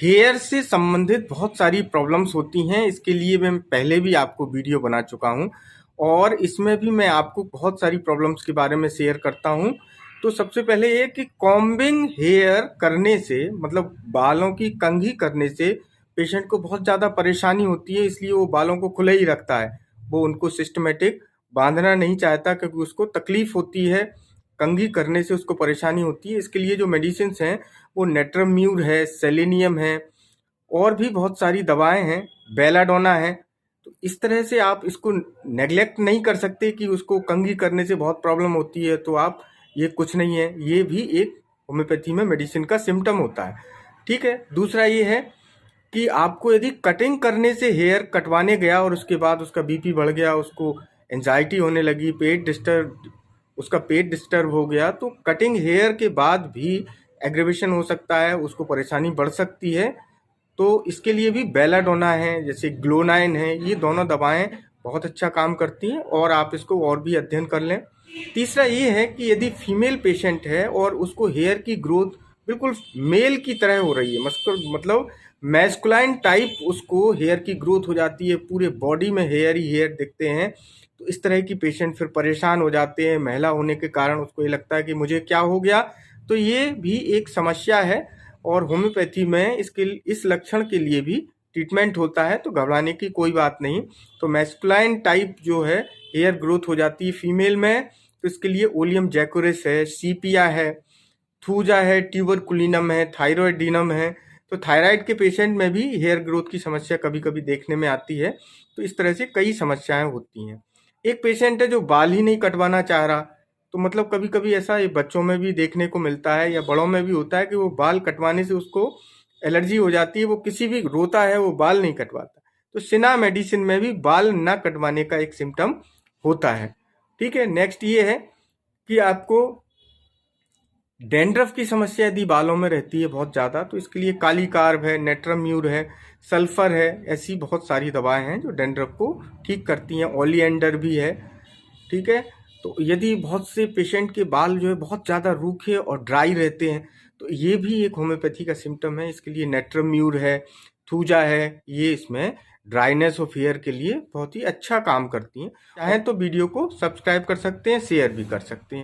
Hair से संबंधित बहुत सारी प्रॉब्लम्स होती हैं। इसके लिए मैं पहले भी आपको वीडियो बना चुका हूं और इसमें भी मैं आपको बहुत सारी प्रॉब्लम्स के बारे में शेयर करता हूं। तो सबसे पहले ये कि कॉम्बिंग हेयर करने से मतलब बालों की कंघी करने से पेशेंट को बहुत ज़्यादा परेशानी होती है, इसलिए वो बालों को खुले ही रखता है। वो उनको सिस्टमेटिक बांधना नहीं चाहता क्योंकि उसको तकलीफ होती है, कंघी करने से उसको परेशानी होती है। इसके लिए जो मेडिसिन हैं वो नेट्रम्यूर है, सेलेनियम है और भी बहुत सारी दवाएं हैं, बेलाडोना है। तो इस तरह से आप इसको नेग्लेक्ट नहीं कर सकते कि उसको कंघी करने से बहुत प्रॉब्लम होती है तो आप ये कुछ नहीं है, ये भी एक होम्योपैथी में मेडिसिन का सिम्टम होता है। ठीक है। दूसरा ये है कि आपको यदि कटिंग करने से हेयर कटवाने गया और उसके बाद उसका बीपी बढ़ गया, उसको एंजाइटी होने लगी, उसका पेट डिस्टर्ब हो गया, तो कटिंग हेयर के बाद भी एग्रेवेशन हो सकता है, उसको परेशानी बढ़ सकती है। तो इसके लिए भी बेलाडोना है, जैसे ग्लोनाइन है, ये दोनों दवाएं बहुत अच्छा काम करती हैं और आप इसको और भी अध्ययन कर लें। तीसरा ये है कि यदि फीमेल पेशेंट है और उसको हेयर की ग्रोथ बिल्कुल मेल की तरह हो रही है, मतलब मैस्कुलाइन टाइप उसको हेयर की ग्रोथ हो जाती है, पूरे बॉडी में हेयर ही हेयर दिखते हैं, तो इस तरह की पेशेंट फिर परेशान हो जाते हैं। महिला होने के कारण उसको ये लगता है कि मुझे क्या हो गया। तो ये भी एक समस्या है और होम्योपैथी में इस लक्षण के लिए भी ट्रीटमेंट होता है, तो घबराने की कोई बात नहीं। तो मैस्कुलाइन टाइप जो है हेयर ग्रोथ हो जाती है फीमेल में, तो इसके लिए ओलियम जैकोरिस है, सीपिया है, थूजा है, ट्यूबरकुलिनम है, थायरॉयडिनम है। तो थायराइड के पेशेंट में भी हेयर ग्रोथ की समस्या कभी कभी देखने में आती है। तो इस तरह से कई समस्याएं होती हैं। एक पेशेंट है जो बाल ही नहीं कटवाना चाह रहा, तो मतलब कभी कभी ऐसा ये बच्चों में भी देखने को मिलता है या बड़ों में भी होता है कि वो बाल कटवाने से उसको एलर्जी हो जाती है, वो किसी भी रोता है वो बाल नहीं कटवाता। तो सिना मेडिसिन में भी बाल ना कटवाने का एक सिम्टम होता है। ठीक है। नेक्स्ट ये है कि आपको डैंड्रफ की समस्या यदि बालों में रहती है बहुत ज़्यादा, तो इसके लिए काली कार्ब है, नेट्रम्यूर है, सल्फर है, ऐसी बहुत सारी दवाएं हैं जो डैंड्रफ को ठीक करती हैं। ओलिएंडर भी है। ठीक है। तो यदि बहुत से पेशेंट के बाल जो है बहुत ज़्यादा रूखे और ड्राई रहते हैं, तो ये भी एक होम्योपैथी का सिम्टम है। इसके लिए नेट्रम्यूर है, थूजा है, ये इसमें ड्राइनेस ऑफ हेयर के लिए बहुत ही अच्छा काम करती हैं। चाहें तो वीडियो को सब्सक्राइब कर सकते हैं, शेयर भी कर सकते हैं।